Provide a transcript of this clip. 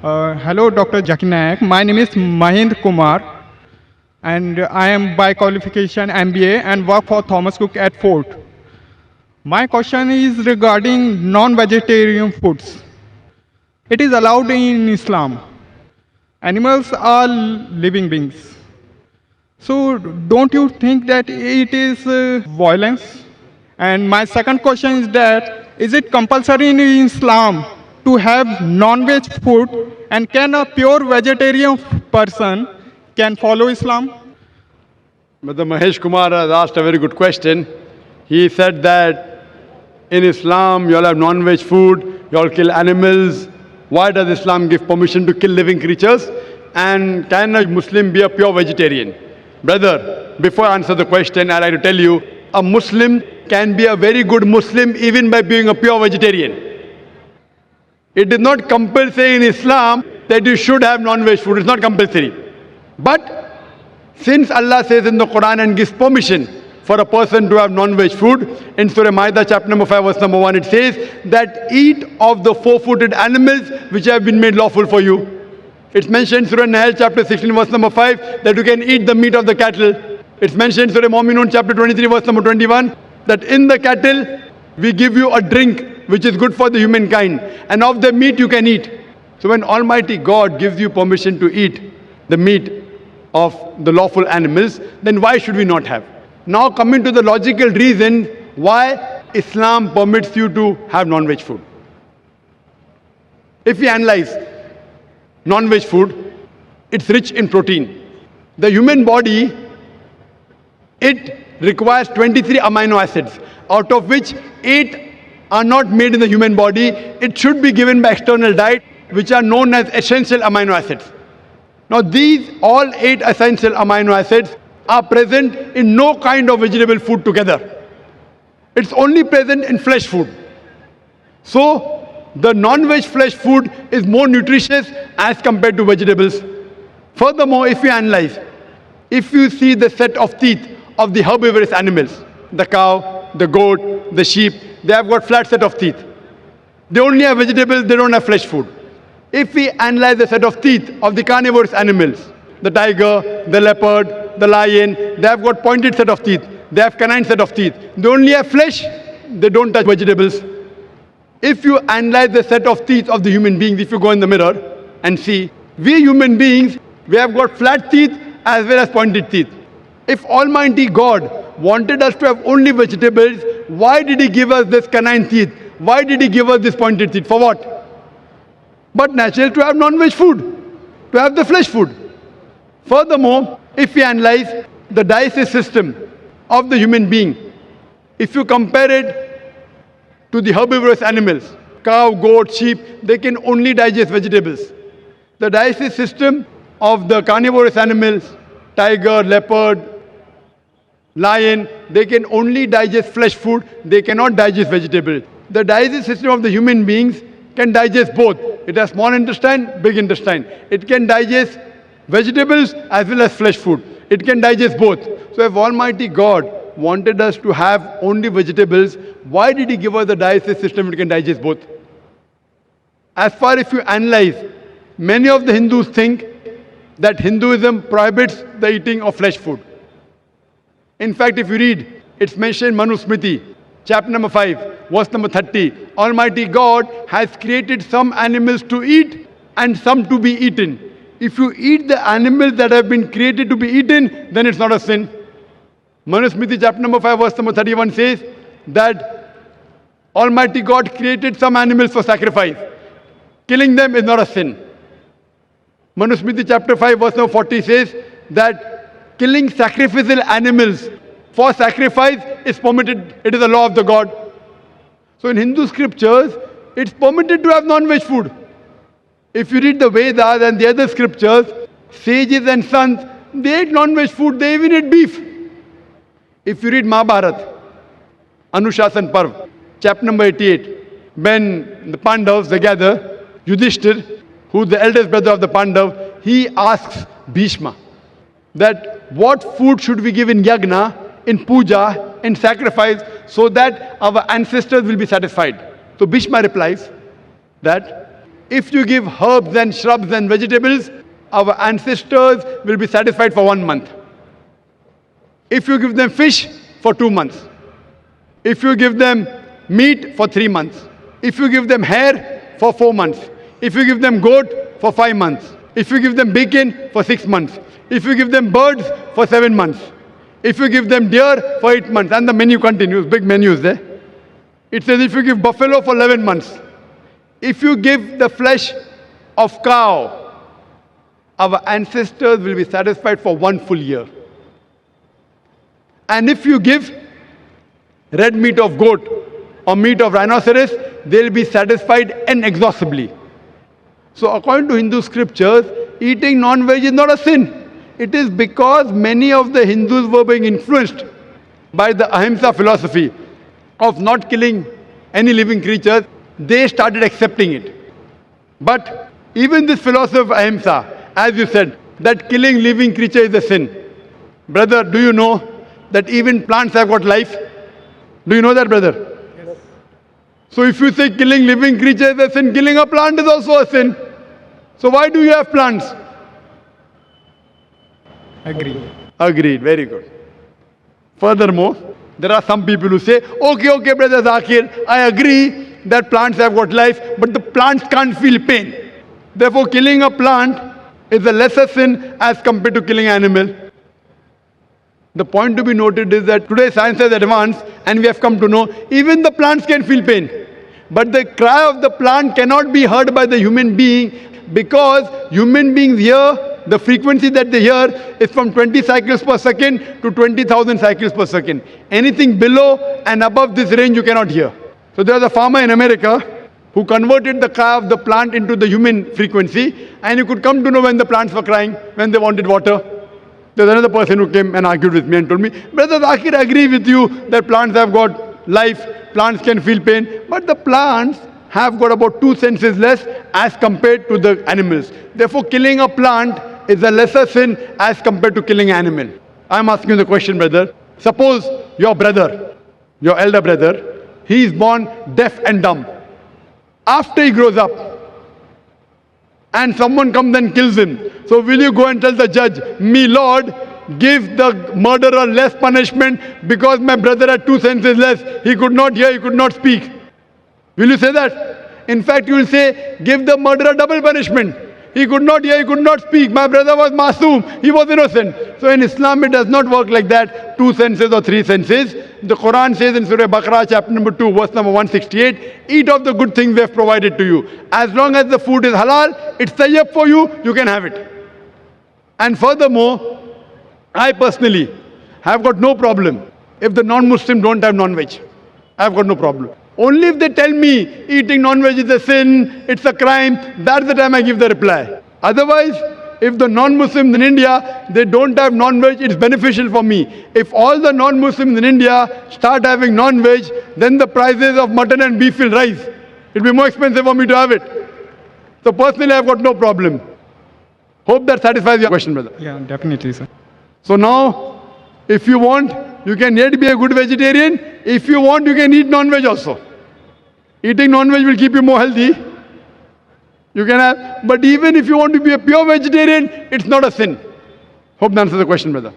Hello, Dr. Zakir Naik. My name is Mahind Kumar, and I am by qualification MBA and work for Thomas Cook at Fort. My question is regarding non-vegetarian foods. It is allowed in Islam. Animals are living beings. So, don't you think that it is violence? And my second question is that is it compulsory in Islam to have non-veg food, and can a pure vegetarian person can follow Islam? Mr. Mahesh Kumar has asked a very good question. He said that in Islam you all have non-veg food, you all kill animals. Why does Islam give permission to kill living creatures? And can a Muslim be a pure vegetarian? Brother, before I answer the question, I'd like to tell you, a Muslim can be a very good Muslim even by being a pure vegetarian. It is not compulsory in Islam that you should have non-veg food. It's not compulsory. But since Allah says in the Quran and gives permission for a person to have non-veg food, in Surah Ma'idah chapter number 5 verse number 1, it says that eat of the four-footed animals which have been made lawful for you. It's mentioned in Surah Nahl chapter 16 verse number 5 that you can eat the meat of the cattle. It's mentioned in Surah Mu'minun chapter 23 verse number 21 that in the cattle we give you a drink which is good for the humankind, and of the meat you can eat. So when Almighty God gives you permission to eat the meat of the lawful animals, then why should we not have? Now coming to the logical reason why Islam permits you to have non-veg food. If we analyze non-veg food, it's rich in protein. The human body, it requires 23 amino acids, out of which 8 are not made in the human body. It should be given by external diet, which are known as essential amino acids. Now these all 8 essential amino acids are present in no kind of vegetable food together. It's only present in flesh food. So the non-veg flesh food is more nutritious as compared to vegetables. Furthermore, if you analyze, if you see the set of teeth of the herbivorous animals, the cow, the goat, the sheep, they have got flat set of teeth. They only have vegetables, they don't have flesh food. If we analyze the set of teeth of the carnivorous animals, the tiger, the leopard, the lion, they have got pointed set of teeth. They have canine set of teeth. They only have flesh, they don't touch vegetables. If you analyze the set of teeth of the human beings, if you go in the mirror and see, we human beings, we have got flat teeth as well as pointed teeth. If Almighty God wanted us to have only vegetables, why did He give us this canine teeth? Why did He give us this pointed teeth? For what? But naturally to have non-veg food, to have the flesh food. Furthermore, if we analyze the digestive system of the human being, if you compare it to the herbivorous animals, cow, goat, sheep, they can only digest vegetables. The digestive system of the carnivorous animals, tiger, leopard, lion, they can only digest flesh food, they cannot digest vegetables. The digestive system of the human beings can digest both. It has small intestine, big intestine. It can digest vegetables as well as flesh food. It can digest both. So if Almighty God wanted us to have only vegetables, why did He give us the digestive system which can digest both? As far as you analyze, many of the Hindus think that Hinduism prohibits the eating of flesh food. In fact, if you read, it's mentioned in Manu Smriti, chapter number 5, verse number 30. Almighty God has created some animals to eat and some to be eaten. If you eat the animals that have been created to be eaten, then it's not a sin. Manu Smriti, chapter number 5, verse number 31 says that Almighty God created some animals for sacrifice. Killing them is not a sin. Manu Smriti, chapter 5, verse number 40 says that killing sacrificial animals for sacrifice is permitted. It is a law of the God. So in Hindu scriptures, it's permitted to have non-veg food. If you read the Vedas and the other scriptures, sages and sons, they ate non-veg food, they even ate beef. If you read Mahabharata, Anushasan Parv, chapter number 88, when the Pandavas, they gather, Yudhishthir, who is the eldest brother of the Pandav, he asks Bhishma that what food should we give in yagna, in puja, in sacrifice, so that our ancestors will be satisfied. So Bhishma replies that if you give herbs and shrubs and vegetables, our ancestors will be satisfied for 1 month. If you give them fish, for 2 months. If you give them meat, for 3 months. If you give them hair, for 4 months. If you give them goat, for 5 months. If you give them bacon, for 6 months. If you give them birds, for 7 months. If you give them deer, for 8 months. And the menu continues, big menus there. It says if you give buffalo for 11 months. If you give the flesh of cow, our ancestors will be satisfied for 1 full year. And if you give red meat of goat or meat of rhinoceros, they'll be satisfied inexhaustibly. So according to Hindu scriptures, eating non-veg is not a sin. It is because many of the Hindus were being influenced by the ahimsa philosophy of not killing any living creatures. They started accepting it. But even this philosophy of ahimsa, as you said, that killing living creature is a sin. Brother, do you know that even plants have got life? Do you know that, brother? Yes. So if you say killing living creature is a sin, killing a plant is also a sin. So why do you have plants? Agreed. Agreed. Very good. Furthermore, there are some people who say, okay, brother Zakir, I agree that plants have got life, but the plants can't feel pain. Therefore, killing a plant is a lesser sin as compared to killing an animal. The point to be noted is that today science has advanced and we have come to know even the plants can feel pain. But the cry of the plant cannot be heard by the human being because human beings hear, the frequency that they hear is from 20 cycles per second to 20,000 cycles per second. Anything below and above this range you cannot hear. So there was a farmer in America who converted the cry of the plant into the human frequency, and you could come to know when the plants were crying, when they wanted water. There's another person who came and argued with me and told me, Brother Zakir, I agree with you that plants have got life, plants can feel pain, but the plants have got about 2 senses less as compared to the animals. Therefore, killing a plant is a lesser sin as compared to killing an animal. I'm asking you the question, brother. Suppose your brother, your elder brother, he is born deaf and dumb. After he grows up, and someone comes and kills him, so will you go and tell the judge, me Lord, give the murderer less punishment because my brother had 2 senses less, he could not hear, he could not speak? Will you say that? In fact, you will say, give the murderer double punishment. He could not hear, he could not speak, my brother was masoom, he was innocent. So in Islam it does not work like that, 2 senses or 3 senses. The Quran says in Surah Baqarah chapter number 2 verse number 168, eat of the good things we have provided to you. As long as the food is halal, it's tayyib for you, you can have it. And furthermore, I personally have got no problem if the non-Muslim don't have non-veg. I have got no problem. Only if they tell me eating non-veg is a sin, it's a crime, that's the time I give the reply. Otherwise, if the non-Muslims in India, they don't have non-veg, it's beneficial for me. If all the non-Muslims in India start having non-veg, then the prices of mutton and beef will rise. It'll be more expensive for me to have it. So personally, I've got no problem. Hope that satisfies your question, brother. Yeah, definitely, sir. So now, if you want, you can yet be a good vegetarian. If you want, you can eat non-veg also. Eating non-veg will keep you more healthy. You can have, but even if you want to be a pure vegetarian, it's not a sin. Hope that answers the question, brother.